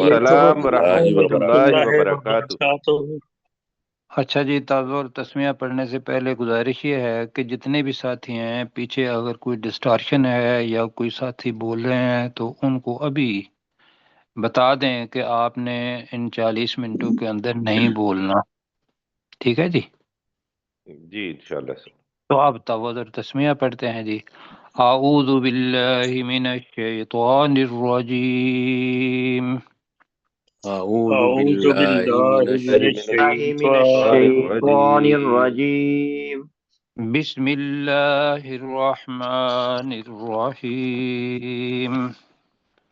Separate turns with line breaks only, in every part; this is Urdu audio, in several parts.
السلام ورحمۃ اللہ
اللہ
وبرکاتہ۔
وبرکاتہ۔
اچھا جی، تعوذ اور تسمیہ پڑھنے سے پہلے گزارش یہ ہے کہ جتنے بھی ساتھی ہیں پیچھے اگر کوئی ڈسٹارشن ہے یا کوئی ساتھی بول رہے ہیں تو ان کو ابھی بتا دیں کہ آپ نے ان 40 منٹوں کے اندر نہیں بولنا، ٹھیک ہے جی؟
جی انشاءاللہ سر۔
تو آپ تعوذ اور تسمیہ پڑھتے ہیں جی۔ اعوذ باللہ من الشیطان الرجیم،
أعوذ
اعوذ
بالله
باللہ
من
من
الشيطان
من
الشیطان
الشيطان
الرجیم۔
الرجيم.
بسم اللہ الرحمن الرحیم۔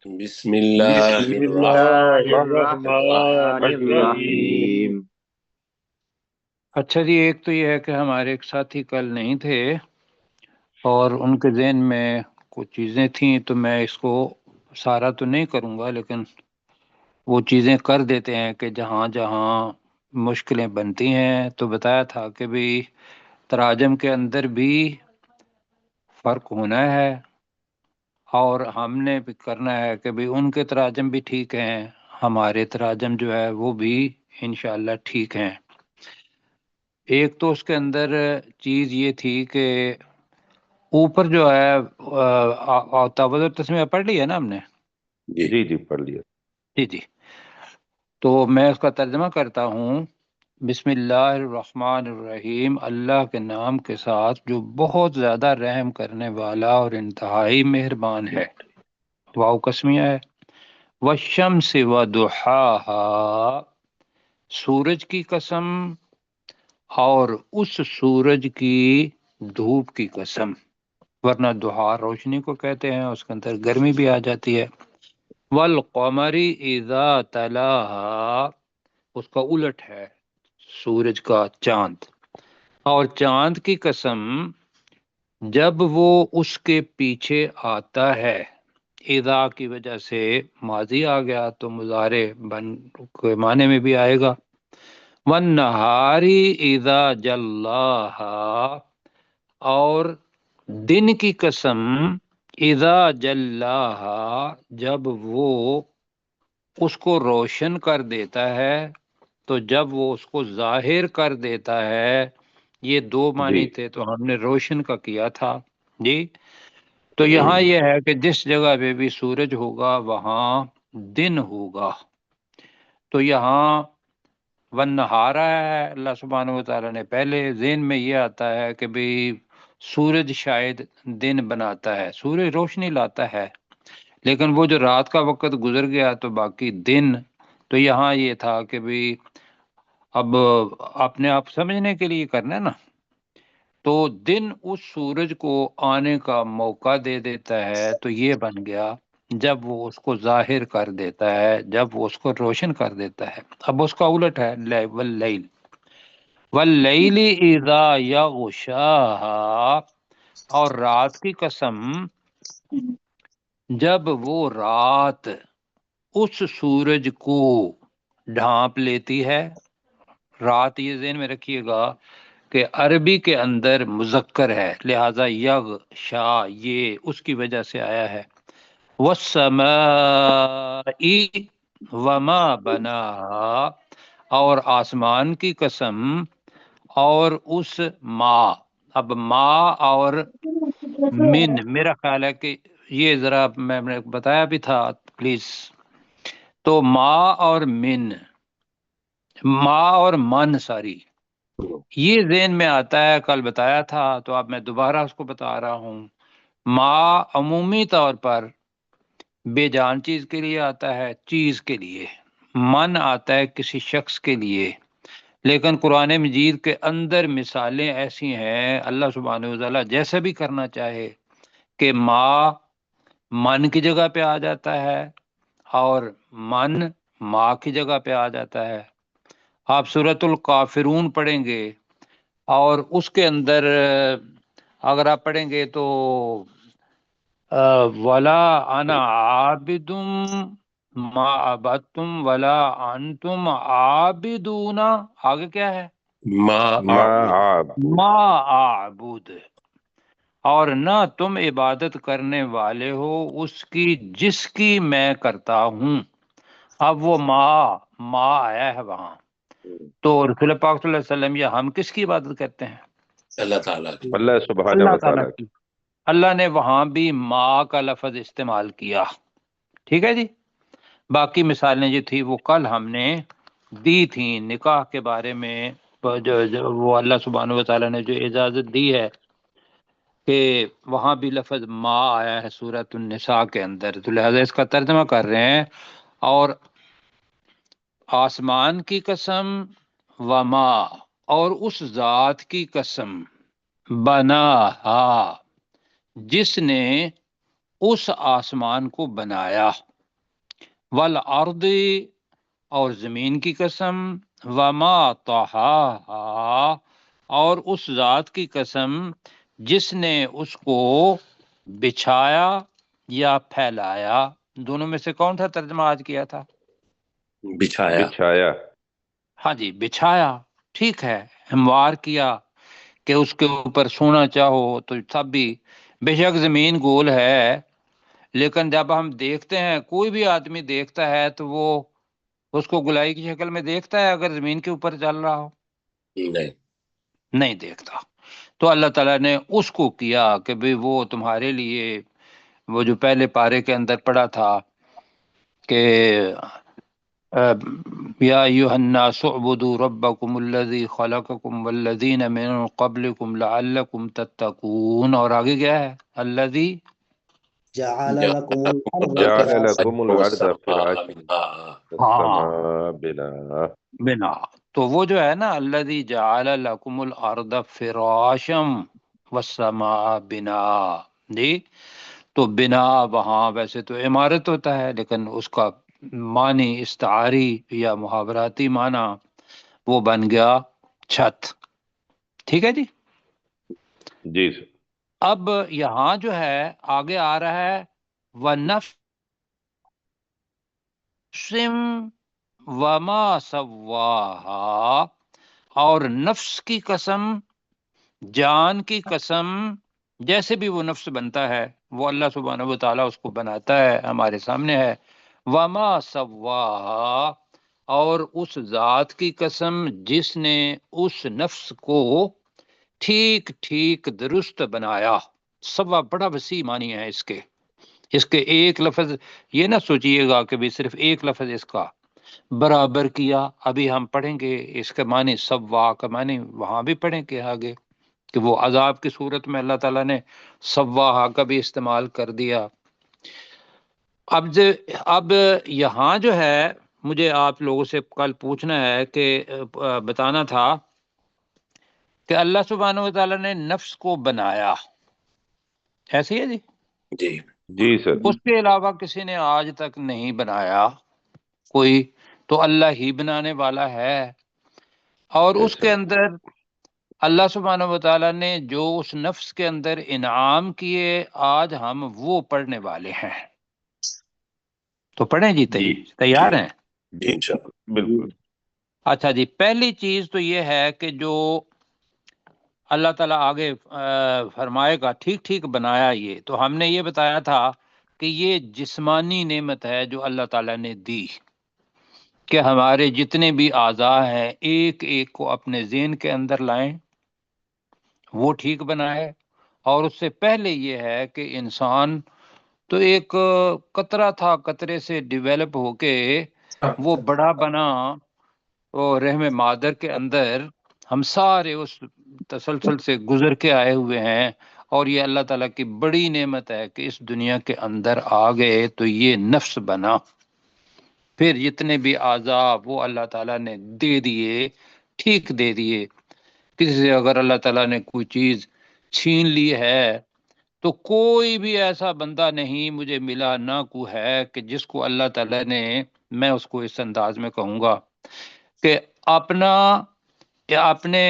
بسم الله
بسم
بسم
الرحمن
الله
اللہ
الرحمن
الرحمن الرحیم۔
الرحيم.
اچھا جی، ایک تو یہ ہے کہ ہمارے ایک ساتھی کل نہیں تھے اور ان کے ذہن میں کچھ چیزیں تھیں، تو میں اس کو سارا تو نہیں کروں گا لیکن وہ چیزیں کر دیتے ہیں کہ جہاں جہاں مشکلیں بنتی ہیں۔ تو بتایا تھا کہ بھی تراجم کے اندر بھی فرق ہونا ہے اور ہم نے بھی کرنا ہے کہ بھی ان کے تراجم بھی ٹھیک ہیں، ہمارے تراجم جو ہے وہ بھی انشاءاللہ ٹھیک ہیں۔ ایک تو اس کے اندر چیز یہ تھی کہ اوپر جو ہے تعوذ و تسمیہ پڑھ لی ہے نا ہم نے؟
جی
جی جی پڑھ لیا۔
جی جی، تو میں اس کا ترجمہ کرتا ہوں۔ بسم اللہ الرحمن الرحیم، اللہ کے نام کے ساتھ جو بہت زیادہ رحم کرنے والا اور انتہائی مہربان ہے۔ واو قسمیہ ہے۔ والشمس وضحاها، سورج کی قسم اور اس سورج کی دھوپ کی قسم، ورنہ دہا روشنی کو کہتے ہیں، اس کے اندر گرمی بھی آ جاتی ہے۔ والقمر اذا تلاها، اس کا الٹ ہے سورج کا چاند، اور چاند کی قسم جب وہ اس کے پیچھے آتا ہے۔ اذا کی وجہ سے ماضی آ گیا تو مضارع بن کے معنی میں بھی آئے گا۔ والنہار اذا جلاها، اور دن کی قسم اذا جلاها، جب وہ اس کو روشن کر دیتا ہے، تو جب وہ اس کو ظاہر کر دیتا ہے، یہ دو معنی
جی
تھے تو ہم نے روشن کا کیا تھا جی۔ تو
جی
یہاں یہ ہے کہ جس جگہ پہ بھی سورج ہوگا وہاں دن ہوگا۔ تو یہاں ونہارا ہے، اللہ سبحانہ و تعالیٰ نے پہلے ذہن میں یہ آتا ہے کہ بھی سورج شاید دن بناتا ہے، سورج روشنی لاتا ہے، لیکن وہ جو رات کا وقت گزر گیا تو باقی دن۔ تو یہاں یہ تھا کہ بھی اب اپنے آپ سمجھنے کے لیے کرنا ہے نا، تو دن اس سورج کو آنے کا موقع دے دیتا ہے، تو یہ بن گیا جب وہ اس کو ظاہر کر دیتا ہے، جب وہ اس کو روشن کر دیتا ہے۔ اب اس کا الٹ ہے واللیل، واللیل اذا یغشاها، اور رات کی قسم جب وہ رات اس سورج کو ڈھانپ لیتی ہے۔ رات یہ ذہن میں رکھیے گا کہ عربی کے اندر مذکر ہے، لہذا یغ شا یہ اس کی وجہ سے آیا ہے۔ والسماء وما بناها، اور آسمان کی قسم اور اس ماں۔ اب ماں اور من، میرا خیال ہے کہ یہ ذرا میں نے بتایا بھی تھا پلیز، تو ماں اور من، ماں اور من ساری، یہ ذہن میں آتا ہے، کل بتایا تھا تو اب میں دوبارہ اس کو بتا رہا ہوں۔ ماں عمومی طور پر بے جان چیز کے لیے آتا ہے، چیز کے لیے۔ من آتا ہے کسی شخص کے لیے، لیکن قرآن مجید کے اندر مثالیں ایسی ہیں، اللہ سبحانہ وتعالیٰ جیسا بھی کرنا چاہے کہ ماں من کی جگہ پہ آ جاتا ہے اور من ماں کی جگہ پہ آ جاتا ہے۔ آپ سورۃ الکافرون پڑھیں گے اور اس کے اندر اگر آپ پڑھیں گے تو ولا انا عابد ما عبدتم ولا انتم عابدون، آگے کیا ہے؟
ما
ما
أعبد
ما اعبد، اور نہ تم عبادت کرنے والے ہو اس کی جس کی میں کرتا ہوں۔ اب وہ ماں آیا ہے وہاں، تو رسول پاک صلی اللہ علیہ وسلم یا ہم کس کی عبادت کرتے ہیں؟
اللہ تعالیٰ کی.
اللہ سبحانہ
اللہ
و
تعالیٰ
تعالیٰ کی.
کی. اللہ نے وہاں بھی ماں کا لفظ استعمال کیا. ٹھیک ہے جی. باقی مثالیں جو تھی وہ کل ہم نے دی تھیں نکاح کے بارے میں، جو وہ اللہ سبحانہ و تعالیٰ نے جو اجازت دی ہے کہ وہاں بھی لفظ ماں آیا ہے سورۃ النساء کے اندر، تو لہذا اس کا ترجمہ کر رہے ہیں. اور آسمان کی قسم وما، اور اس ذات کی قسم بنا جس نے اس آسمان کو بنایا، والارض، اور زمین کی قسم، وما طحاہا، اور اس ذات کی قسم جس نے اس کو بچھایا یا پھیلایا. دونوں میں سے کون سا ترجمہ آج کیا تھا؟
بچھایا.
بچھایا.
ہاں جی، بچھایا. ٹھیک ہے، ہموار کیا کہ اس کے اوپر سونا چاہو تو تب بھی، بے شک زمین گول ہے، لیکن جب ہم دیکھتے ہیں، کوئی بھی آدمی دیکھتا ہے تو وہ اس کو گلائی کی شکل میں دیکھتا ہے اگر زمین کے اوپر چل رہا ہو؟
نہیں.
نہیں دیکھتا. تو اللہ تعالیٰ نے اس کو کیا کہ بھئی وہ تمہارے لیے، وہ جو پہلے پارے کے اندر پڑھا تھا کہ یا ایھا الناس اعبدوا ربکم الذی خلقکم والذین من قبلکم لعلکم تتقون، اور آگے کیا ہے؟ الذی
جعل لكم الأرض
جعل
فراشا
لكم الارض فراشا
ہاں.
والسماء بنا.
بنا. تو وہ جو ہے نا الذی جعل لکم الارض فراشا والسماء بنا، جی. تو بنا وہاں ویسے تو عمارت ہوتا ہے، لیکن اس کا معنی استعاری یا محاوراتی معنی وہ بن گیا چھت. ٹھیک ہے جی.
جی سر.
اب یہاں جو ہے آگے آ رہا ہے وَنَفْسٍ وَمَا سَوَّاهَا، اور نفس کی قسم، جان کی قسم، جیسے بھی وہ نفس بنتا ہے وہ اللہ سبحانہ و تعالیٰ اس کو بناتا ہے، ہمارے سامنے ہے. وَمَا سَوَّاهَا، اور اس ذات کی قسم جس نے اس نفس کو ٹھیک ٹھیک درست بنایا. سوا بڑا وسیع معنی ہے اس کے ایک لفظ یہ نہ سوچئے گا کہ بھی صرف ایک لفظ اس کا برابر کیا. ابھی ہم پڑھیں گے اس کے معنی، سوا کا معنی وہاں بھی پڑھیں گے آگے کہ وہ عذاب کی صورت میں اللہ تعالیٰ نے سواہا کا بھی استعمال کر دیا. اب یہاں جو ہے مجھے آپ لوگوں سے کل پوچھنا ہے کہ بتانا تھا کہ اللہ سبحانہ و تعالیٰ نے نفس کو بنایا، ایسے ہی ہے جی؟
جی.
جی سر.
اس کے علاوہ کسی نے آج تک نہیں بنایا کوئی، تو اللہ ہی بنانے والا ہے. اور اس کے اندر اللہ سبحانہ و تعالیٰ نے جو اس نفس کے اندر انعام کیے، آج ہم وہ پڑھنے والے ہیں. تو پڑھیں جی، تیار ہیں؟
جی انشاءاللہ.
بالکل.
اچھا جی. پہلی چیز تو یہ ہے کہ جو اللہ تعالیٰ آگے فرمائے گا ٹھیک ٹھیک بنایا. یہ تو ہم نے یہ بتایا تھا کہ یہ جسمانی نعمت ہے جو اللہ تعالیٰ نے دی، کہ ہمارے جتنے بھی اعضاء ہیں ایک ایک کو اپنے ذہن کے اندر لائیں، وہ ٹھیک بنائے. اور اس سے پہلے یہ ہے کہ انسان تو ایک قطرہ تھا، قطرے سے ڈیویلپ ہو کے وہ بڑا بنا، اور رحم مادر کے اندر ہم سارے اس تسلسل سے گزر کے آئے ہوئے ہیں. اور یہ اللہ تعالیٰ کی بڑی نعمت ہے کہ اس دنیا کے اندر آ گئے تو یہ نفس بنا. پھر جتنے بھی اعضاء وہ اللہ تعالیٰ نے دے دیے، ٹھیک دے دیے. کسی سے اگر اللہ تعالیٰ نے کوئی چیز چھین لی ہے تو کوئی بھی ایسا بندہ نہیں مجھے ملا نہ کو ہے کہ جس کو اللہ تعالیٰ نے، میں اس کو اس انداز میں کہوں گا کہ اپنا یا اپنے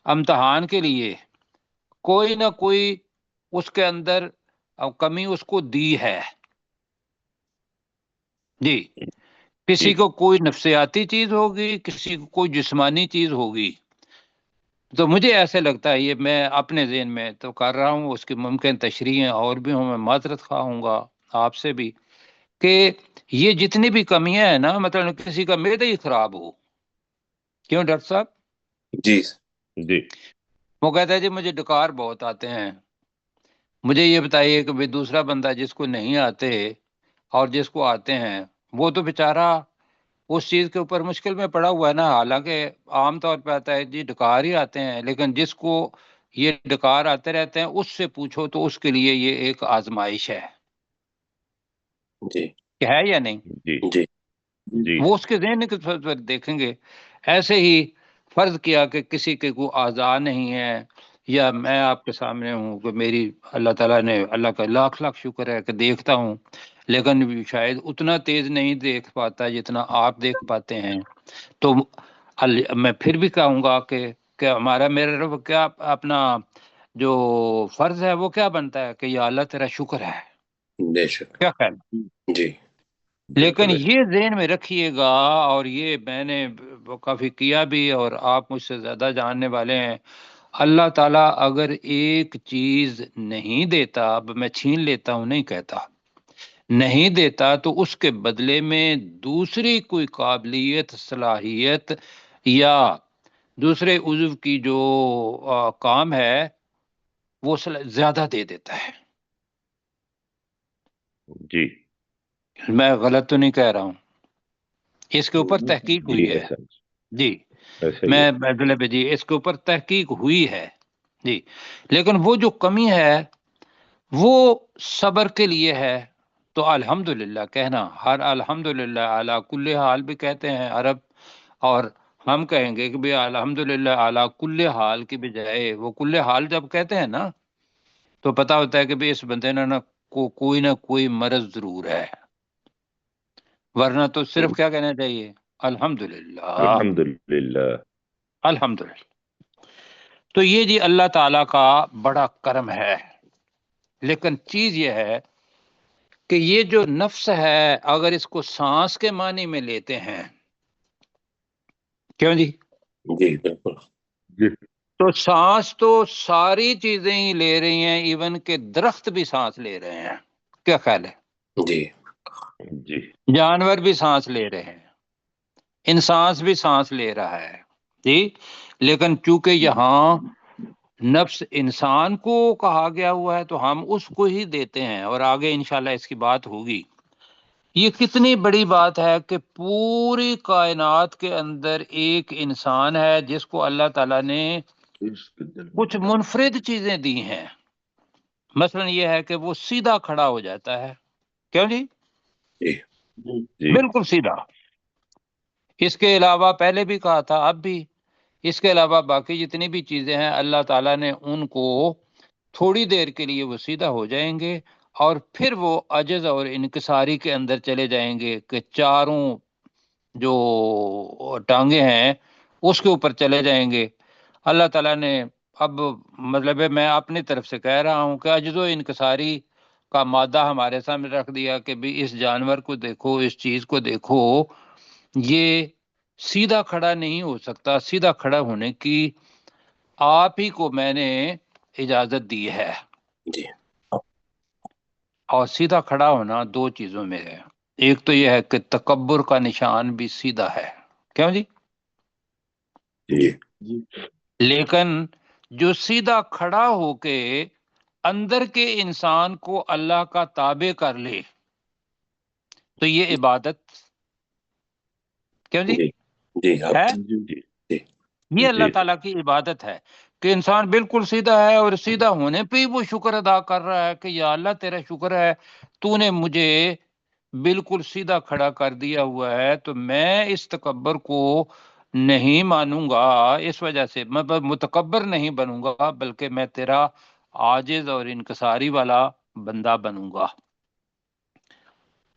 امتحان کے لیے کوئی نہ کوئی اس کے اندر کمی اس کو دی ہے. جی. کسی کو کوئی نفسیاتی چیز ہوگی، کسی کو کوئی جسمانی چیز ہوگی. تو مجھے ایسے لگتا ہے، یہ میں اپنے ذہن میں تو کر رہا ہوں، اس کی ممکن تشریحیں اور بھی ہوں، میں معذرت خواہ ہوں گا آپ سے بھی، کہ یہ جتنی بھی کمیاں ہیں نا، مطلب کسی کا معدہ ہی خراب ہو، کیوں ڈاکٹر صاحب؟
جی
جی
وہ کہتا ہے جی مجھے ڈکار بہت آتے ہیں، مجھے یہ بتائیے کہ دوسرا بندہ جس کو نہیں آتے اور جس کو آتے ہیں وہ تو بیچارہ اس چیز کے اوپر مشکل میں پڑا ہوا ہے نا. حالانکہ عام طور پہ آتا ہے جی ڈکار ہی آتے ہیں، لیکن جس کو یہ ڈکار آتے رہتے ہیں اس سے پوچھو تو اس کے لیے یہ ایک آزمائش ہے
جی
کہ ہے یا نہیں.
جی
جی
جی
وہ اس کے ذہن کے پر دیکھیں گے. ایسے ہی فرض کیا کہ کسی کے کوئی اعضاء نہیں ہے، یا میں آپ کے سامنے ہوں کہ میری اللہ تعالیٰ نے، اللہ کا لاکھ لاکھ شکر ہے کہ دیکھتا ہوں، لیکن شاید اتنا تیز نہیں دیکھ پاتا جتنا آپ دیکھ پاتے ہیں. تو میں پھر بھی کہوں گا کہ ہمارا میرا رب کیا اپنا جو فرض ہے وہ کیا بنتا ہے کہ یا اللہ تیرا شکر ہے.
بے شک.
کیا خیال؟
جی
لیکن
بالکل
یہ ذہن میں رکھیے گا، اور یہ میں نے کافی کیا بھی، اور آپ مجھ سے زیادہ جاننے والے ہیں، اللہ تعالیٰ اگر ایک چیز نہیں دیتا، اب میں چھین لیتا ہوں نہیں کہتا، نہیں دیتا تو اس کے بدلے میں دوسری کوئی قابلیت، صلاحیت یا دوسرے عضو کی جو کام ہے وہ زیادہ دے دیتا ہے.
جی
میں غلط تو نہیں کہہ رہا ہوں؟ اس کے اوپر تحقیق
جی
ہوئی ہے.
ایسا
جی
ایسا ہی ہے.
میں مطلب جی اس کے اوپر تحقیق ہوئی ہے جی. لیکن وہ جو کمی ہے وہ صبر کے لیے ہے. تو الحمدللہ کہنا، ہر الحمدللہ علی کل حال بھی کہتے ہیں عرب، اور ہم کہیں گے کہ بھی الحمدللہ علی کل حال کی بجائے وہ کل حال جب کہتے ہیں نا تو پتہ ہوتا ہے کہ بھی اس بندے نے کوئی نہ کوئی مرض ضرور ہے، ورنہ تو صرف کیا کہنا چاہیے؟ الحمدللہ
الحمدللہ.
الحمدللہ. تو یہ جی اللہ تعالیٰ کا بڑا کرم ہے. لیکن چیز یہ ہے کہ یہ جو نفس ہے اگر اس کو سانس کے معنی میں لیتے ہیں، کیوں جی؟
جی بالکل.
جی
تو سانس تو ساری چیزیں ہی لے رہی ہیں، ایون کہ درخت بھی سانس لے رہے ہیں. کیا خیال ہے؟
جی
جی
جانور بھی سانس لے رہے ہیں، انسان بھی سانس لے رہا ہے جی. لیکن چونکہ یہاں نفس انسان کو کہا گیا ہوا ہے تو ہم اس کو ہی دیتے ہیں، اور آگے انشاءاللہ اس کی بات ہوگی. یہ کتنی بڑی بات ہے کہ پوری کائنات کے اندر ایک انسان ہے جس کو اللہ تعالیٰ نے کچھ منفرد چیزیں دی ہیں. مثلا یہ ہے کہ وہ سیدھا کھڑا ہو جاتا ہے. کیوں جی؟
جی
جی
بالکل سیدھا. اس کے علاوہ پہلے بھی کہا تھا، اب بھی، اس کے علاوہ باقی جتنی بھی چیزیں ہیں اللہ تعالیٰ نے ان کو تھوڑی دیر کے لیے وہ سیدھا ہو جائیں گے، اور پھر وہ عجز اور انکساری کے اندر چلے جائیں گے کہ چاروں جو ٹانگیں ہیں اس کے اوپر چلے جائیں گے. اللہ تعالیٰ نے اب مطلب میں اپنی طرف سے کہہ رہا ہوں کہ عجز و انکساری کا مادہ ہمارے سامنے رکھ دیا کہ بھی اس جانور کو دیکھو، اس چیز کو دیکھو، یہ سیدھا کھڑا نہیں ہو سکتا. سیدھا کھڑا ہونے کی آپ ہی کو میں نے اجازت دی ہے.
جی
اور سیدھا کھڑا ہونا دو چیزوں میں ہے. ایک تو یہ ہے کہ تکبر کا نشان بھی سیدھا ہے. کیوں جی؟
جی
لیکن جو سیدھا کھڑا ہو کے اندر کے انسان کو اللہ کا تابع کر لے تو یہ عبادت. کیوں جی؟
جی جی
ہے.
جی
یہ اللہ
جی
تعالیٰ کی عبادت ہے کہ انسان بالکل سیدھا ہے، اور سیدھا ہونے پہ ہی وہ شکر ادا کر رہا ہے کہ یا اللہ تیرا شکر ہے تو نے مجھے بالکل سیدھا کھڑا کر دیا ہوا ہے. تو میں اس تکبر کو نہیں مانوں گا، اس وجہ سے میں متکبر نہیں بنوں گا، بلکہ میں تیرا عاجز اور انکساری والا بندہ بنوں گا.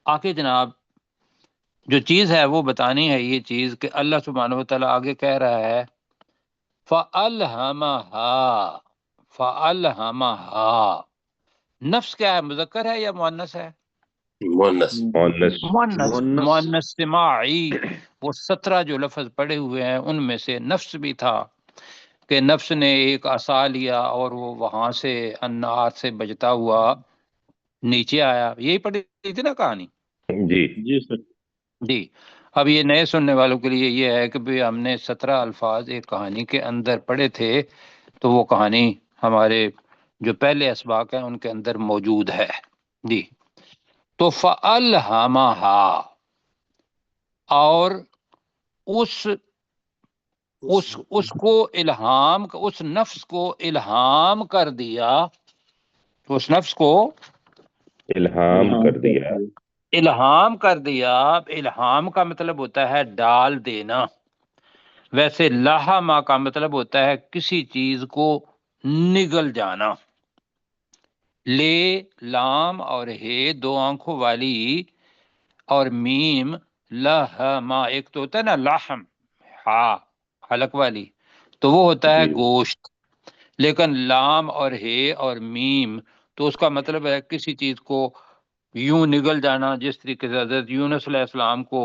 آگے جناب جو چیز ہے وہ بتانی ہے، یہ چیز کہ اللہ سبحانہ و تعالیٰ آگے کہہ رہا ہے فَأَلْهَمَهَا. فَأَلْهَمَهَا. نفس کیا ہے؟ مذکر ہے یا مؤنث ہے؟
مونس.
مؤنث. مؤنث سماعی. وہ 17 جو لفظ پڑے ہوئے ہیں ان میں سے نفس بھی تھا کہ نفس نے ایک عصا لیا اور وہ وہاں سے النار سے بجتا ہوا نیچے آیا. یہی پڑھی تھی نا کہانی.
جی
جی سر
جی اب یہ نئے سننے والوں کے لیے یہ ہے کہ بھی ہم نے 17 الفاظ ایک کہانی کے اندر پڑھے تھے، تو وہ کہانی ہمارے جو پہلے اسباق ہیں ان کے اندر موجود ہے۔ جی تو فَأَلْهَمَهَا، اور اس کو الہام، اس نفس کو الہام کر دیا، اس نفس کو
الہام کر دیا۔
الہام کر دیا۔ الہام کا مطلب ہوتا ہے ڈال دینا، ویسے لہما کا مطلب ہوتا ہے کسی چیز کو نگل جانا۔ لے، لام اور ہے دو آنکھوں والی، اور میم لہما، ایک تو ہوتا ہے نا لحم، ہا حلق والی، تو وہ ہوتا ہے
جی
گوشت، لیکن لام اور ہے اور میم تو اس کا مطلب ہے کسی چیز کو یوں نگل جانا، جس طریقے سے حضرت یونس علیہ السلام کو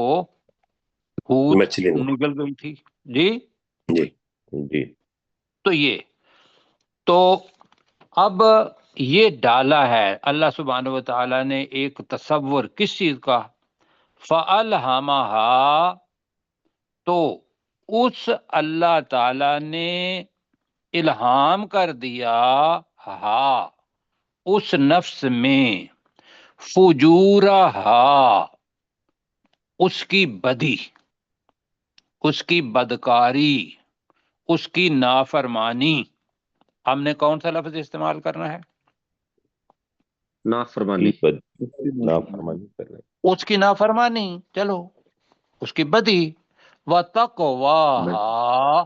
حوت
مچھلی میں۔
نگل گئی تھی۔ جی
جی
جی
تو یہ تو اب یہ ڈالا ہے اللہ سبحانہ و تعالیٰ نے ایک تصور کس چیز کا، فَأَلْهَمَهَا، تو اس اللہ تعالی نے الہام کر دیا ہا اس نفس میں، فجورہا، اس کی بدی، اس کی بدکاری، اس کی نافرمانی۔ ہم نے کون سا لفظ استعمال کرنا ہے؟
نافرمانی۔
نافرمانی کر رہے
اس کی نافرمانی، چلو اس کی بدی، وَتَقْوَاهَا،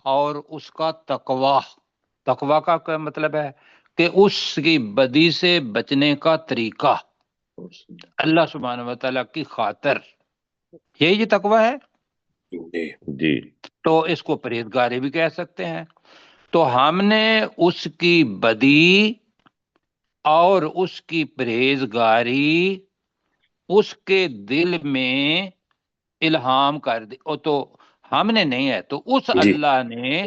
اور اس کا تقوی۔ تقوی کا کیا مطلب ہے کہ اس کی بدی سے بچنے کا طریقہ اللہ سبحانہ و تعالیٰ کی خاطر، یہی جو تقوی ہے،
جی
جی
تو اس کو پرہیزگاری بھی کہہ سکتے ہیں۔ تو ہم نے اس کی بدی اور اس کی پرہیزگاری اس کے دل میں الہام کر دی، اور تو ہم نے نہیں ہے، تو اس
جی
اللہ نے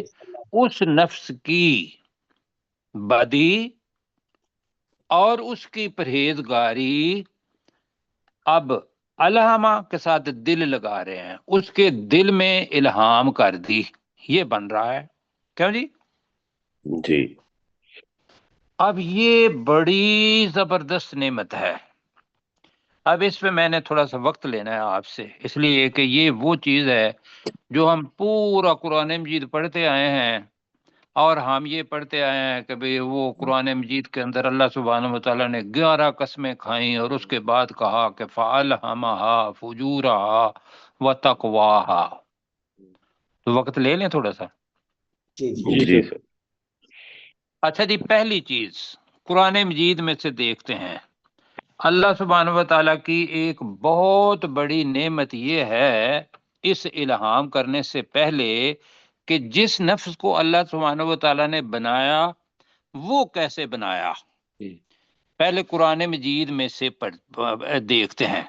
اس نفس کی بدی اور اس کی پرہیزگاری، اب الہامہ کے ساتھ دل لگا رہے ہیں، اس کے دل میں الہام کر دی، یہ بن رہا ہے کیوں جی؟
جی
اب یہ بڑی زبردست نعمت ہے۔ اب اس پہ میں نے تھوڑا سا وقت لینا ہے آپ سے، اس لیے کہ یہ وہ چیز ہے جو ہم پورا قرآن مجید پڑھتے آئے ہیں، اور ہم یہ پڑھتے آئے ہیں کہ بھئی وہ قرآن مجید کے اندر اللہ سبحانہ و تعالیٰ نے 11 قسمیں کھائیں، اور اس کے بعد کہا کہ فَأَلْهَمَهَا فُجُورَهَا وَتَقْوَاهَا۔ تو وقت لے لیں تھوڑا سا۔
جی جی
جی سر
اچھا جی، پہلی چیز قرآن مجید میں سے دیکھتے ہیں، اللہ سبحانہ و تعالیٰ کی ایک بہت بڑی نعمت یہ ہے اس الہام کرنے سے پہلے کہ جس نفس کو اللہ سبحانہ و تعالیٰ نے بنایا وہ کیسے بنایا۔ پہلے قرآن مجید میں سے دیکھتے ہیں،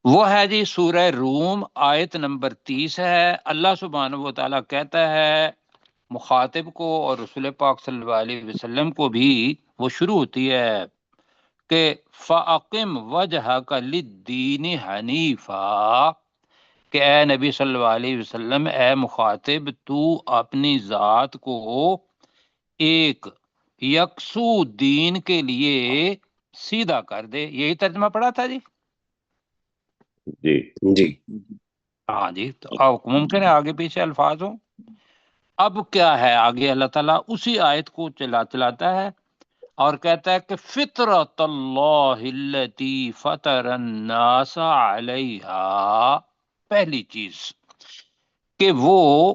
وہ ہے جی سورہ روم آیت نمبر 30 ہے۔ اللہ سبحانہ و تعالیٰ کہتا ہے مخاطب کو اور رسول پاک صلی اللہ علیہ وسلم کو بھی، وہ شروع ہوتی ہے کہ فَأَقِمْ وَجْهَكَ لِلدِّينِ حَنِيفًا، کہ اے نبی صلی اللہ علیہ وسلم، اے مخاطب، تو اپنی ذات کو ایک یکسو دین کے لیے سیدھا کر دے۔ یہی ترجمہ پڑھا تھا جی؟
جی
جی
ہاں جی، تو اب ممکن ہے آگے پیچھے الفاظ ہوں۔ اب کیا ہے آگے، اللہ تعالیٰ اسی آیت کو چلاتا ہے اور کہتا ہے کہ فطرت اللہ التی فطر الناس علیہا، پہلی چیز کہ وہ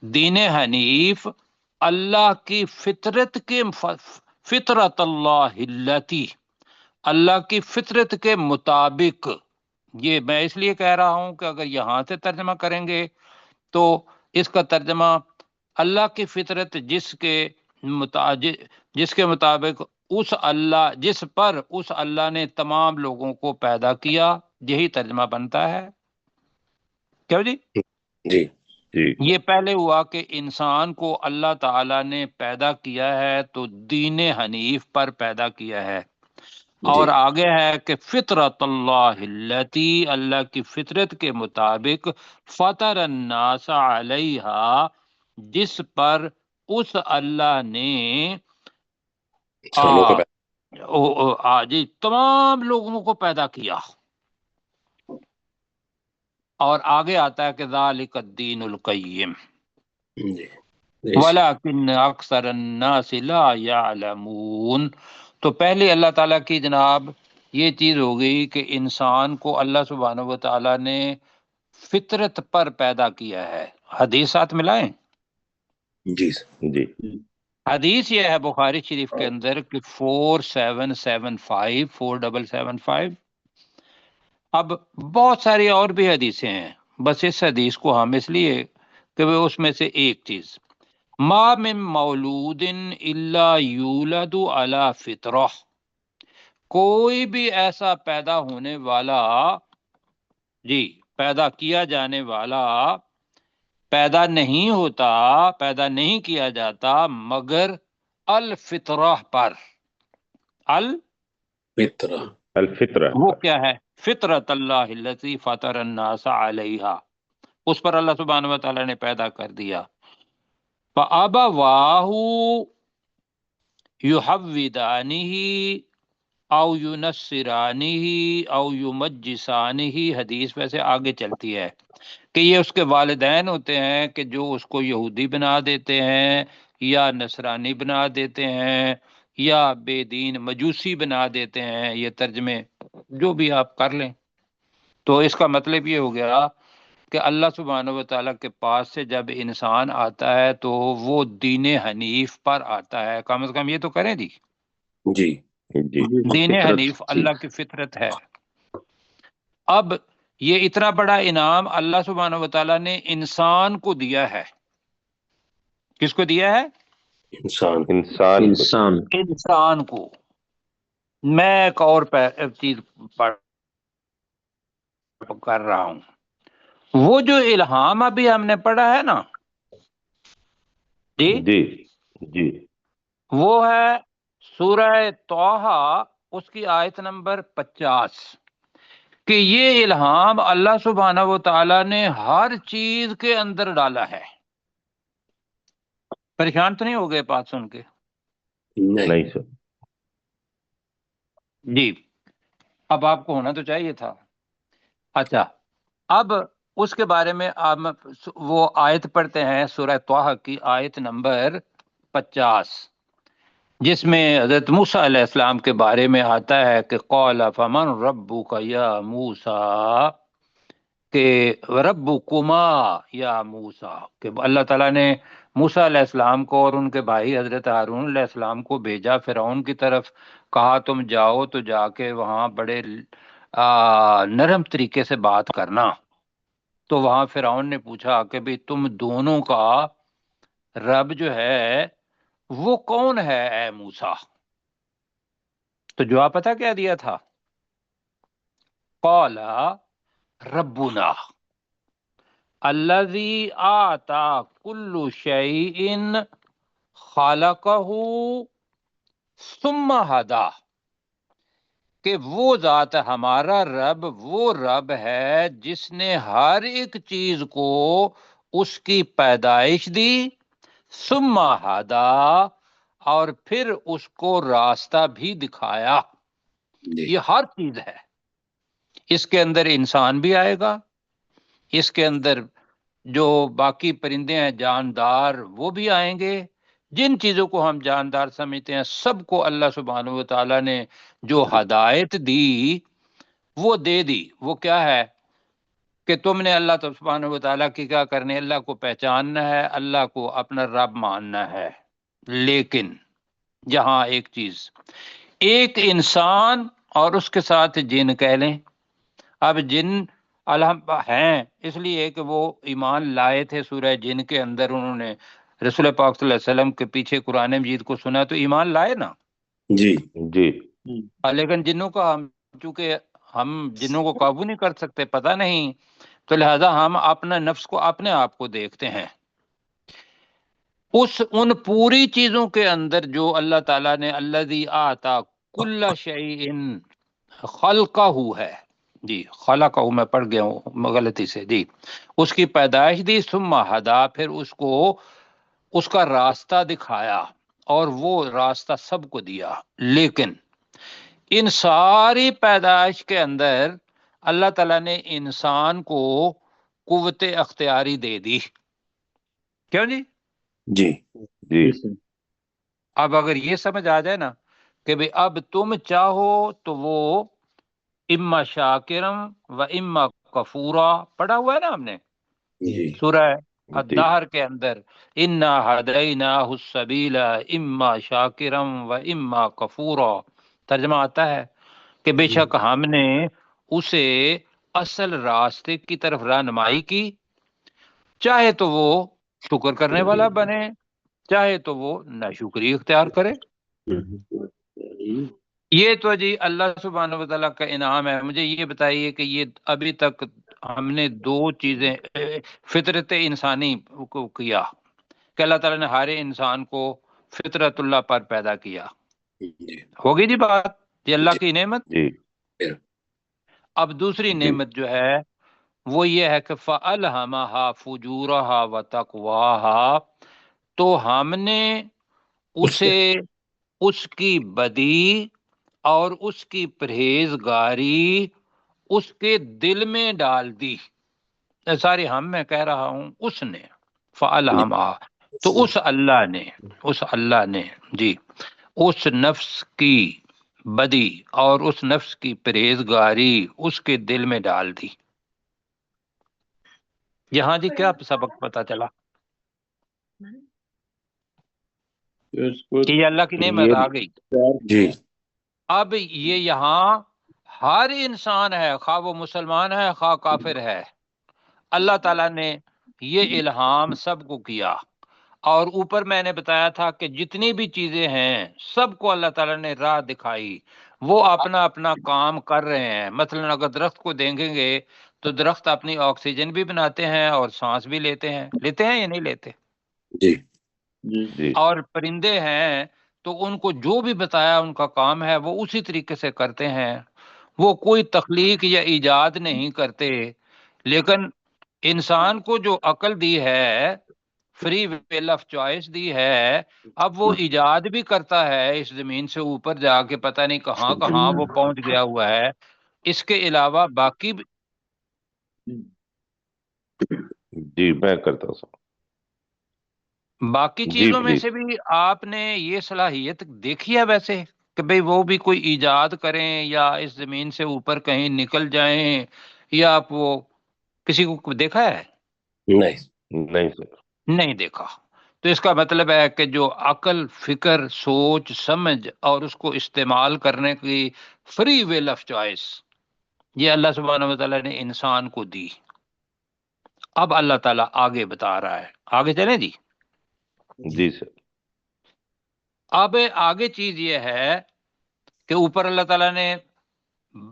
دین حنیف اللہ کی فطرت کے، فطرت اللہ التی، اللہ کی فطرت کے مطابق۔ یہ میں اس لیے کہہ رہا ہوں کہ اگر یہاں سے ترجمہ کریں گے تو اس کا ترجمہ اللہ کی فطرت جس کے مطابق اس اللہ، جس پر اس اللہ نے تمام لوگوں کو پیدا کیا، یہی ترجمہ بنتا ہے کیوں جی؟
جی
جی
یہ پہلے ہوا کہ انسان کو اللہ تعالیٰ نے پیدا کیا ہے تو دین حنیف پر پیدا کیا ہے، اور آگے ہے کہ فطرت اللہ التی، اللہ کی فطرت کے مطابق، فطر الناس علیہا، جس پر اس اللہ نے
انسانوں کو
جی تمام لوگوں کو پیدا کیا۔ اور آگے آتا ہے کہ ذالک الدین القیم
جی
ولکن اکثر الناس لا یعلمون۔ تو پہلے اللہ تعالیٰ کی جناب یہ چیز ہو گئی کہ انسان کو اللہ سبحانہ و تعالیٰ نے فطرت پر پیدا کیا ہے۔ حدیث ساتھ ملائیں،
جی
جی
حدیث یہ ہے بخاری شریف کے اندر کہ 4775 اب بہت ساری اور بھی حدیثیں ہیں، بس اس حدیث کو ہم اس لیے کہ وہ اس میں سے ایک چیز، ما من مولود الا یولد علی فطرہ، کوئی بھی ایسا پیدا ہونے والا، جی پیدا کیا جانے والا پیدا نہیں ہوتا، پیدا نہیں کیا جاتا مگر الفطرہ پر۔
فطرہ
الفطرہ
وہ کیا ہے؟ فطرت اللہ التی فطر الناس علیہا، اس پر اللہ سبحانہ و تعالیٰ نے پیدا کر دیا۔ فَأَبَوَاهُ يُحَوِّدَانِهِ او يُنَصِّرَانِهِ او يُمَجِّسَانِهِ، حدیث ویسے آگے چلتی ہے کہ یہ اس کے والدین ہوتے ہیں کہ جو اس کو یہودی بنا دیتے ہیں یا نصرانی بنا دیتے ہیں یا بے دین مجوسی بنا دیتے ہیں، یہ ترجمے جو بھی آپ کر لیں۔ تو اس کا مطلب یہ ہو گیا کہ اللہ سبحانہ و تعالیٰ کے پاس سے جب انسان آتا ہے تو وہ دین حنیف پر آتا ہے، کم از کم یہ تو کریں جی،
جی
جی
دین
فطرت،
حنیف اللہ کی فطرت ہے۔ اب یہ اتنا بڑا انعام اللہ سبحانہ و تعالیٰ نے انسان کو دیا ہے۔ کس کو دیا ہے؟
انسان
انسان کو۔ میں ایک اور چیز پڑھ کر رہا ہوں، وہ جو الہام ابھی ہم نے پڑھا ہے نا جی،
جی جی
وہ ہے سورہ طٰہٰ، اس کی آیت نمبر 50، کہ یہ الہام اللہ سبحانہ و تعالیٰ نے ہر چیز کے اندر ڈالا ہے۔ پریشان تو نہیں ہو گئے بات سن کے؟
نہیں سر،
جی اب آپ کو ہونا تو چاہیے تھا۔ اچھا، اب اس کے بارے میں آپ وہ آیت پڑھتے ہیں سورہ طٰہٰ کی آیت نمبر 50، جس میں حضرت موسیٰ علیہ السلام کے بارے میں آتا ہے کہ قال فمن ربک یا موسیٰ، کہ ربکما یا موسیٰ، کہ اللہ تعالیٰ نے موسیٰ علیہ السلام کو اور ان کے بھائی حضرت ہارون علیہ السلام کو بھیجا فرعون کی طرف، کہا تم جاؤ تو جا کے وہاں بڑے نرم طریقے سے بات کرنا۔ تو وہاں فرعون نے پوچھا کہ بھی تم دونوں کا رب جو ہے وہ کون ہے اے موسیٰ؟ تو جواب پتہ کیا دیا تھا؟ قال ربنا الذی آتا کل شیء خلقہ ثم ہدا، کہ وہ ذات ہمارا رب وہ رب ہے جس نے ہر ایک چیز کو اس کی پیدائش دی، ثم ہدا، اور پھر اس کو راستہ بھی دکھایا۔
جی
یہ ہر چیز ہے، اس کے اندر انسان بھی آئے گا، اس کے اندر جو باقی پرندے ہیں جاندار وہ بھی آئیں گے، جن چیزوں کو ہم جاندار سمجھتے ہیں سب کو اللہ سبحانہ و تعالیٰ نے جو ہدایت دی وہ دے دی۔ وہ کیا ہے کہ تم نے اللہ سبحانہ و تعالیٰ کی کیا کرنے، اللہ کو پہچاننا ہے، اللہ کو اپنا رب ماننا ہے۔ لیکن یہاں ایک چیز، ایک انسان اور اس کے ساتھ جن کہہ لیں، اب جن الحمد ہیں اس لیے کہ وہ ایمان لائے تھے سورہ جن کے اندر، انہوں نے رسول پاک صلی اللہ علیہ وسلم کے پیچھے قرآن مجید کو سنا تو ایمان لائے نا۔
جی
جی
لیکن جنوں کا چونکہ ہم جنوں کو قابو نہیں کر سکتے، پتہ نہیں، تو لہذا ہم اپنا نفس کو اپنے آپ کو دیکھتے ہیں۔ ان پوری چیزوں کے اندر جو اللہ تعالیٰ نے الذی آتا کل شیء خلقہ ہے جی، خلقہ میں پڑھ گیا ہوں غلطی سے جی، اس کی پیدائش دی، ثم ہدا پھر اس کو اس کا راستہ دکھایا اور وہ راستہ سب کو دیا، لیکن ان ساری پیدائش کے اندر اللہ تعالیٰ نے انسان کو قوت اختیاری دے دی، کیوں جی؟
جی
جی
اب اگر یہ سمجھ آ جائے نا کہ بھئی اب تم چاہو تو وہ اما شاکرم و اما کفورا پڑھا ہوا ہے نا ہم نے
جی
سورہ
جی
الدہر کے اندر، انا ہدیناہ السبیل اما شاکرم و اما کفورا، ترجمہ آتا ہے کہ بے شک ہم نے اسے اصل راستے کی طرف رہنمائی کی، چاہے تو وہ شکر کرنے والا بنے، چاہے تو وہ ناشکری اختیار کرے۔ یہ تو جی اللہ سبحانہ و تعالیٰ کا انعام ہے۔ مجھے یہ بتائیے کہ یہ ابھی تک ہم نے دو چیزیں فطرت انسانی کو کیا کہ اللہ تعالیٰ نے ہر انسان کو فطرت اللہ پر پیدا کیا،
جی
ہوگی جی بات، یہ اللہ کی نعمت۔
جی
اب دوسری
جی
نعمت جو ہے وہ یہ ہے کہ فَأَلْهَمَهَا فُجُورَهَا وَتَقْوَاهَا، تو ہم نے اسے اس کی بدی اور اس کی پرہیزگاری اس کے دل میں ڈال دی، ساری ہم میں کہہ رہا ہوں اس نے، فَأَلْهَمَهَا تو اس اللہ نے جی اس نفس کی بدی اور اس نفس کی پرہیزگاری اس کے دل میں ڈال دی۔ یہاں جی کیا سبق پتہ چلا کہ یہ اللہ کی نعمت آ گئی۔
جی
اب یہ یہاں ہر انسان ہے، خواہ وہ مسلمان ہے خواہ کافر ہے، اللہ تعالیٰ نے یہ الہام سب کو کیا۔ اور اوپر میں نے بتایا تھا کہ جتنی بھی چیزیں ہیں سب کو اللہ تعالیٰ نے راہ دکھائی، وہ اپنا اپنا کام کر رہے ہیں۔ مثلا اگر درخت کو دیکھیں گے تو درخت اپنی آکسیجن بھی بناتے ہیں اور سانس بھی لیتے ہیں یا نہیں لیتے؟
جی
جی
اور پرندے ہیں تو ان کو جو بھی بتایا ان کا کام ہے وہ اسی طریقے سے کرتے ہیں، وہ کوئی تخلیق یا ایجاد نہیں کرتے۔ لیکن انسان کو جو عقل دی ہے، فری ویل آف چوائس دی ہے، اب وہ ایجاد بھی کرتا ہے، اس زمین سے اوپر جا کے پتہ نہیں کہاں کہاں وہ پہنچ گیا ہوا ہے۔ اس کے علاوہ باقی
جی میں کرتا ہوں جی
چیزوں میں
پلیز
سے بھی آپ نے یہ صلاحیت دیکھی ہے ویسے کہ بھئی وہ بھی کوئی ایجاد کریں یا اس زمین سے اوپر کہیں نکل جائیں، یا آپ وہ کسی کو دیکھا ہے؟
نہیں
نہیں سر
نہیں دیکھا۔ تو اس کا مطلب ہے کہ جو عقل، فکر، سوچ سمجھ اور اس کو استعمال کرنے کی فری ویل آف چوائس یہ اللہ سبحانہ و تعالیٰ نے انسان کو دی۔ اب اللہ تعالیٰ آگے بتا رہا ہے، آگے چلیں جی۔
جی سر
اب آگے چیز یہ ہے کہ اوپر اللہ تعالیٰ نے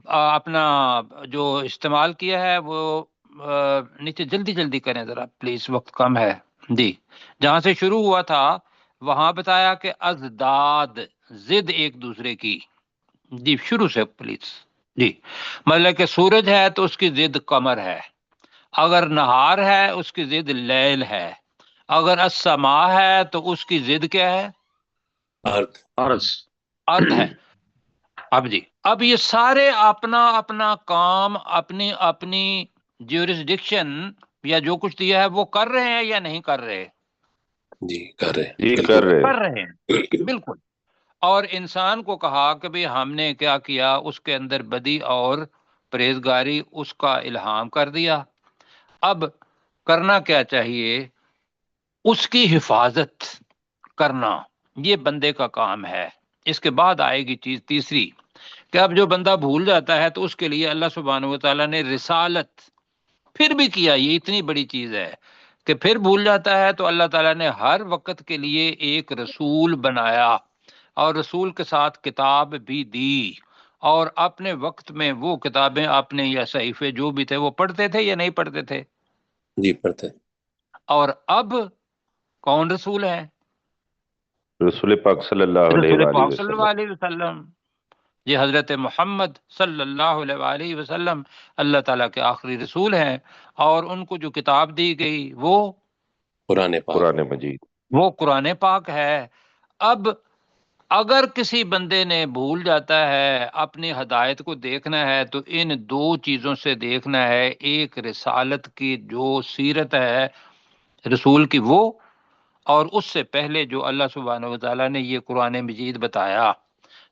اپنا جو استعمال کیا ہے وہ نیچے جلدی جلدی کریں ذرا پلیز، وقت کم ہے جی۔ جہاں سے شروع ہوا تھا وہاں بتایا کہ ازداد ضد ایک دوسرے کی، جی شروع سے پلیز جی۔ مطلب کہ سورج ہے تو اس کی ضد قمر ہے، اگر نہار ہے اس کی ضد لیل ہے، اگر السما ہے تو اس کی ضد کیا ہے؟ ارض ہے۔ اب جی اب یہ سارے اپنا اپنا کام اپنی اپنی جیورسڈکشن یا جو کچھ دیا ہے وہ کر رہے ہیں یا نہیں کر رہے؟
جی کر رہے
جی
بالکل
کر رہے
کر رہے ہیں بالکل۔ اور انسان کو کہا کہ بھی ہم نے کیا کیا، اس کے اندر بدی اور پرہیزگاری اس کا الہام کر دیا۔ اب کرنا کیا چاہیے؟ اس کی حفاظت کرنا یہ بندے کا کام ہے۔ اس کے بعد آئے گی چیز تیسری کہ اب جو بندہ بھول جاتا ہے تو اس کے لیے اللہ سبحانہ و تعالیٰ نے رسالت پھر بھی کیا، یہ اتنی بڑی چیز ہے کہ پھر بھول جاتا ہے تو اللہ تعالیٰ نے ہر وقت کے لیے ایک رسول بنایا اور رسول کے ساتھ کتاب بھی دی، اور اپنے وقت میں وہ کتابیں اپنے یا صحیفے جو بھی تھے وہ پڑھتے تھے یا نہیں پڑھتے تھے؟
جی پڑھتے
اور اب کون رسول ہے؟
رسول پاک صلی اللہ علیہ
رسول
وآلہ
پاک صلی
وسلم
اللہ علیہ وسلم۔ یہ حضرت محمد صلی اللہ علیہ وآلہ وسلم اللہ تعالیٰ کے آخری رسول ہیں، اور ان کو جو کتاب دی گئی وہ
قرآن پاک
قرآن مجید،
وہ قرآن پاک ہے۔ اب اگر کسی بندے نے بھول جاتا ہے، اپنی ہدایت کو دیکھنا ہے تو ان دو چیزوں سے دیکھنا ہے، ایک رسالت کی جو سیرت ہے رسول کی وہ، اور اس سے پہلے جو اللہ سبحانہ وتعالیٰ نے یہ قرآن مجید بتایا،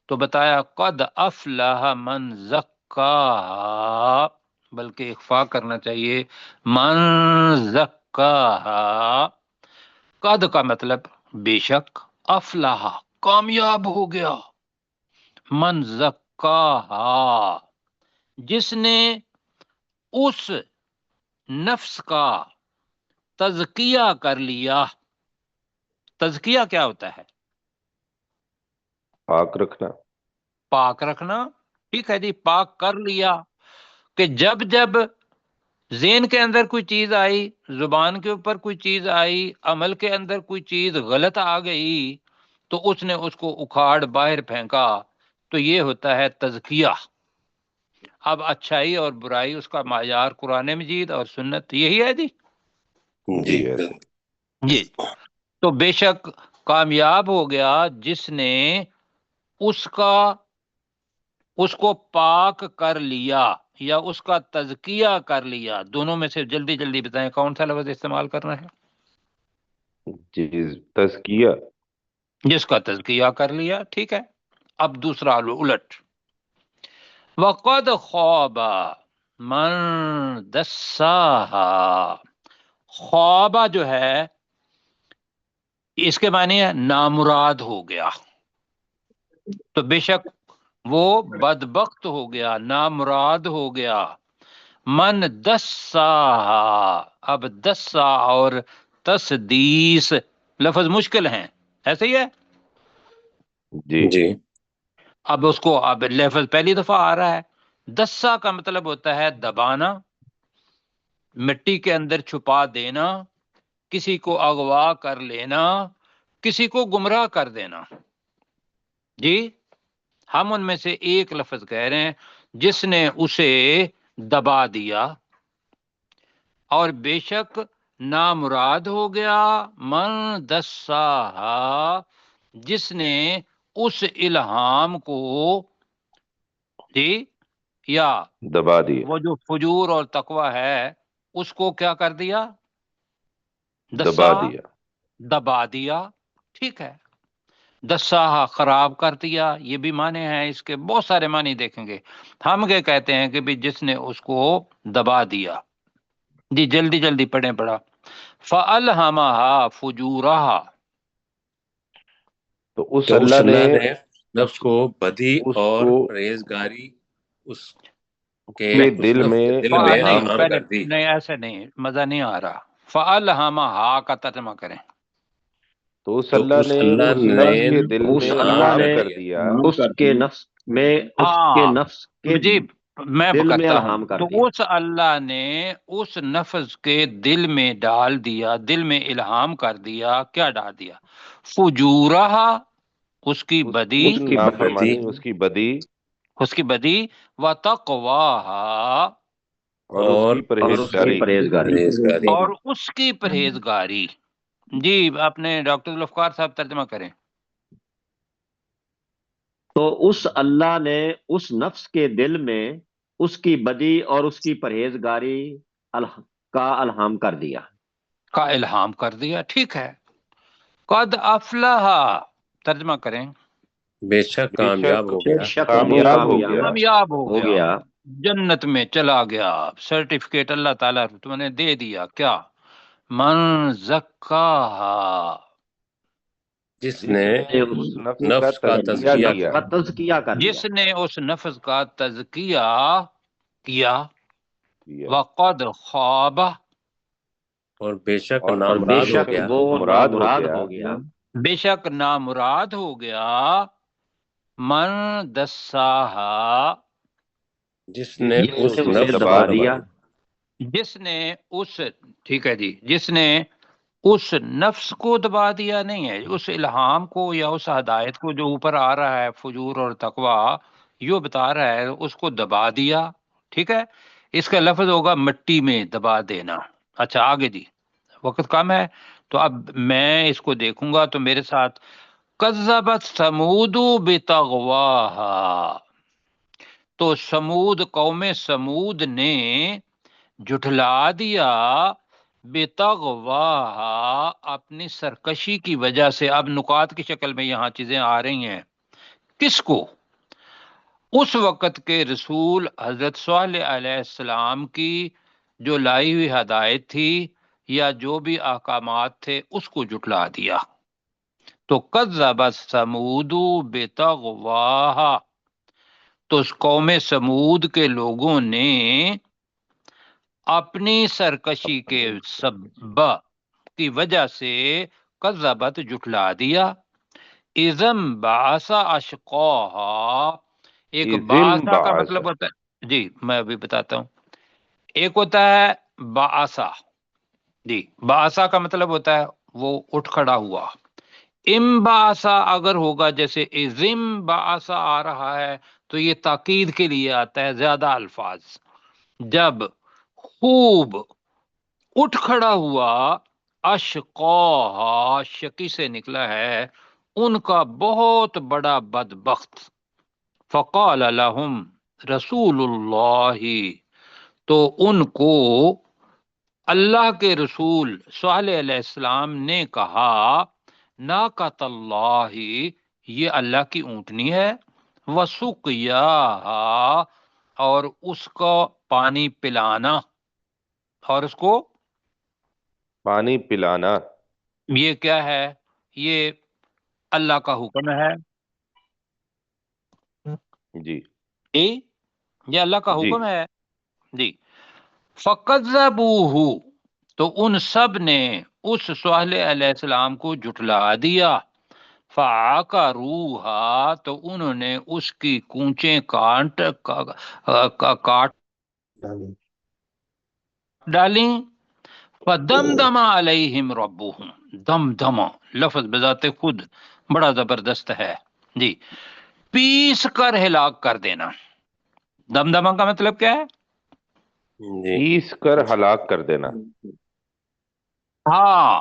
تو بتایا قد افلح من زکاہا، بلکہ اخفا کرنا چاہیے، من زکاہا، قد کا مطلب بے شک، افلح کامیاب ہو گیا، من زکاہا جس نے اس نفس کا تزکیہ کر لیا۔ تزکیہ کیا ہوتا ہے؟
پاک رکھنا،
پاک رکھنا، ٹھیک ہے جی، پاک کر لیا، کہ جب جب ذہن کے اندر کوئی چیز آئی، زبان کے اوپر کوئی چیز آئی، عمل کے اندر کوئی چیز غلط آ گئی، تو اس نے اس کو اکھاڑ باہر پھینکا، تو یہ ہوتا ہے تزکیہ۔ اب اچھائی اور برائی اس کا معیار قرآن مجید اور سنت یہی ہے جی۔
جی
جی، تو بے شک کامیاب ہو گیا جس نے اس کو پاک کر لیا یا اس کا تزکیہ کر لیا۔ دونوں میں سے جلدی جلدی بتائیں کون سا لفظ استعمال کرنا ہے؟
جی تزکیہ،
جس کا تزکیہ کر لیا، ٹھیک ہے۔ اب دوسرا الٹ، وقد خواب من دساہا، خوابہ جو ہے اس کے معنی ہے نامراد ہو گیا، تو بے شک وہ بدبخت ہو گیا، نامراد ہو گیا۔ من دساہا، اب دسا اور تسدیس لفظ مشکل ہیں، ایسے ہی ہے۔
جی
جی
اب اس کو اب لفظ پہلی دفعہ آ رہا ہے۔ دسا کا مطلب ہوتا ہے دبانا، مٹی کے اندر چھپا دینا، کسی کو اغوا کر لینا، کسی کو گمراہ کر دینا۔ جی، ہم ان میں سے ایک لفظ کہہ رہے ہیں، جس نے اسے دبا دیا، اور بے شک نامراد ہو گیا من دساہا جس نے اس الہام کو، جی، یا
دبا دیا،
وہ جو فجور اور تقوی ہے اس کو کیا کر دیا؟
دبا دیا،
دبا دیا، ٹھیک ہے۔ دساہا خراب کر دیا، یہ بھی معنی ہیں، اس کے بہت سارے معنی دیکھیں گے۔ ہم کیا کہتے ہیں کہ بھی جس نے اس کو دبا دیا۔ جی جلدی جلدی پڑھیں پڑھا، فَأَلْهَمَهَا فُجُورَهَا،
تو اس
تو
اللہ نے
نفس کو بدی
اس
اور
کو
پرہیزگاری اس کے
کے
اس
دل
نفس
میں
کے دل میں
نہیں
الہام
پہلے
کر دی۔
نہیں، ایسے نہیں، مزہ نہیں آ رہا۔ فَأَلْهَمَهَا کا ترجمہ کریں۔
تو اس
تو
اللہ
اس
نے
اللہ
اس
نے
نفس کے دل
اس
میں
اللہ
الہام
نے
کر دیا،
اس کے نفس میں اس کے
ہاں
نفس کے
جی، میں
دل میں
کرتا ہوں،
الہام کر
تو
دیا۔
اس اللہ نے اس نفس کے دل میں ڈال دیا، دل میں الہام کر دیا، کیا ڈال دیا؟ فجورہا، اس کی بدی،
اس کی نافرمانی، اس کی بدی،
و تقواہا،
اور اس کی
اور اس کی
پرہیزگاری۔
پرہیزگاری۔
اور اس کی پرہیزگاری۔ جی اپنے ڈاکٹر ذوالفقار صاحب ترجمہ کریں۔
تو اس اللہ نے اس نفس کے دل میں اس کی بدی اور اس کی پرہیزگاری کا الہام کر دیا۔
کا الہام کر دیا، ٹھیک ہے۔ قد افلح، ترجمہ کریں۔
بے شک کامیاب ہو گیا،
بے شک
کامیاب ہو گیا،
کامیاب
ہو
ہو گیا،
گیا،
جنت میں چلا گیا، سرٹیفکیٹ اللہ تعالیٰ تم نے دے دیا۔ کیا؟ من زکاہا،
جس نے
اس
نفس کا تزکیہ
کیا،
کا تزکیہ کر لیا۔
جس نے اس نفس کا تزکیہ کیا،
کیا،
وقد خواب،
اور بے شک
اور
اور بے
نامراد ہو
شک
گیا،
وہ
مراد
نامراد
ہو
ہو گیا،
بے شک نامراد ہو گیا من دساہا،
جس نے
جس
اس
اسے
نفس
دبا
کو
دیا،
جس نے اس، ٹھیک ہے جی، جس نے اس نفس کو دبا دیا نہیں ہے، اس الہام کو یا اس ہدایت کو جو اوپر آ رہا ہے فجور اور تقوی، یہ بتا رہا ہے اس کو دبا دیا، ٹھیک ہے، اس کا لفظ ہوگا مٹی میں دبا دینا۔ اچھا آگے جی، وقت کم ہے تو اب میں اس کو دیکھوں گا، تو میرے ساتھ کذبت ثمود بتغواہا، تو سمود، قوم سمود نے جھٹلا دیا بتغواہا، اپنی سرکشی کی وجہ سے۔ اب نکات کی شکل میں یہاں چیزیں آ رہی ہیں، کس کو؟ اس وقت کے رسول حضرت صالح علیہ السلام کی جو لائی ہوئی ہدایت تھی یا جو بھی احکامات تھے اس کو جھٹلا دیا۔ تو کذبت ثمود بتغواہا، تو اس قوم سمود کے لوگوں نے اپنی سرکشی کے سبب کی وجہ سے کذبت جھٹلا دیا۔ اذم بعثا اشقاہا، ایک
اذم
بعثا کا
بعث،
مطلب ہوتا ہے، جی میں ابھی بتاتا ہوں، ایک ہوتا ہے بعثا، جی بعثا کا مطلب ہوتا ہے وہ اٹھ کھڑا ہوا۔ امباسا اگر ہوگا جیسے ازم باسا آ رہا ہے تو یہ تاکید کے لیے آتا ہے، زیادہ الفاظ۔ جب خوب اٹھ کھڑا ہوا، اشقاہا شکی سے نکلا ہے، ان کا بہت بڑا بدبخت۔ فقال لهم رسول اللہ، تو ان کو اللہ کے رسول صالح علیہ السلام نے کہا، ناقۃ اللہ، یہ اللہ کی اونٹنی ہے، وسقیاہا، اور اس کو پانی پلانا، اور اس کو
پانی پلانا،
یہ کیا ہے؟ یہ اللہ کا حکم ہے،
جی
یہ اللہ کا
جی،
حکم ہے جی۔ فَكَذَّبُوهُ، تو ان سب نے اس صالح علیہ السلام کو جھٹلا دیا۔ فَعَقَرُوهَا، تو انہوں نے اس کی کونچیں کاٹ ڈالیں۔ فَدَمْدَمَ عَلَيْهِمْ رَبُّهُمْ، دمدمہ لفظ بذات خود بڑا زبردست ہے جی، پیس کر ہلاک کر دینا۔ دمدمہ کا مطلب کیا ہے؟
جی
پیس کر ہلاک کر دینا،
ہاں،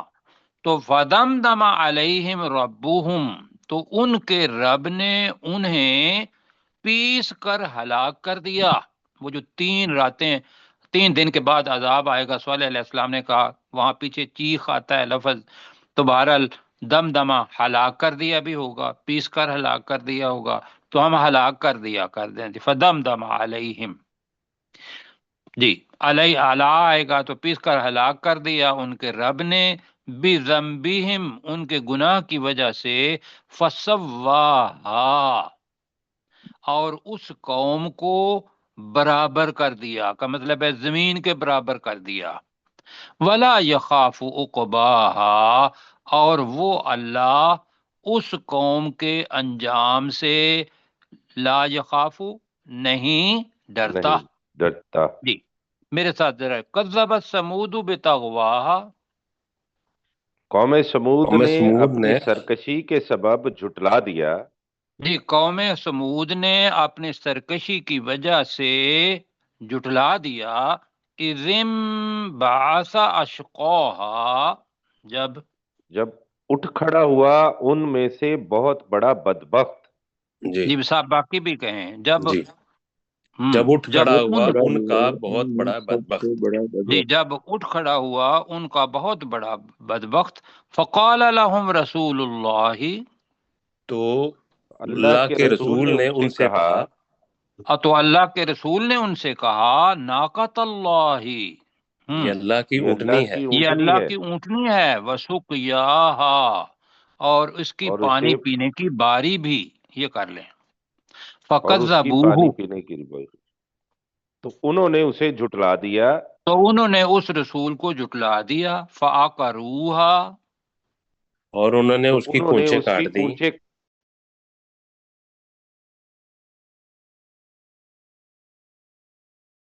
تو فَدَمْدَمَ عَلَيْهِمْ رَبُّهُمْ، تو ان کے رب نے انہیں پیس کر ہلاک کر دیا۔ وہ جو 3 دن کے بعد عذاب آئے گا، صالح علیہ السلام نے کہا، وہاں پیچھے چیخ آتا ہے لفظ، تو بہرحال دمدمہ ہلاک کر دیا بھی ہوگا، پیس کر ہلاک کر دیا ہوگا، تو ہم ہلاک کر دیں گے۔ فَدَمْدَمَ عَلَيْهِمْ، جی علیہ اعلیٰ آئے گا تو پیس کر ہلاک کر دیا ان کے رب نے، بِذَنبِهِمْ، ان کے گناہ کی وجہ سے، فَسَوَّاهَا، اور اس قوم کو برابر کر دیا، کا مطلب ہے زمین کے برابر کر دیا۔ وَلَا يَخَافُ عُقْبَاهَا، اور وہ اللہ اس قوم کے انجام سے لا یخاف نہیں ڈرتا۔
نہیں ڈرتا۔
جی میرے ساتھ ذرا، کذبت ثمود بتغواہا،
قوم سمود
قوم
نے
سمود
اپنی
نے
سرکشی کے سبب جھٹلا دیا،
جی قوم سمود نے اپنی سرکشی کی وجہ سے جھٹلا دیا۔ اذم بعث اشقاہا،
جب اٹھ کھڑا ہوا ان میں سے بہت بڑا بدبخت،
جی
جی صاحب باقی بھی کہیں، جب
جی جب اٹھ
جب
کھڑا ہوا
ان
ان کا بہت بڑا بدبخت،
جی جب اٹھ کھڑا ہوا ان کا بہت بڑا بدبخت۔ فقال لهم رسول اللہ،
تو
اللہ
اللہ کے رسول نے ان سے کہا،
تو اللہ کے رسول نے ان سے کہا، ناقۃ اللہ،
یہ اللہ کی
یہ اللہ
اونٹنی ہے،
کی
یہ
اونٹنی
اللہ
ہے،
کی اونٹنی ہے، وسقیاہا، اور اس کی
اور
پانی
اسے
پینے کی باری بھی، یہ کر لیں۔
اور اس کی
فَكَذَّبُوهُ،
پانی پینے کی ربائی، تو انہوں نے اسے جھٹلا دیا،
تو انہوں نے اس رسول کو جھٹلا دیا۔ فَعَقَرُوهَا،
اور انہوں نے
تو
اس کی
انہوں نے
کونچیں
اس کی
کاٹ دی،
کونچیں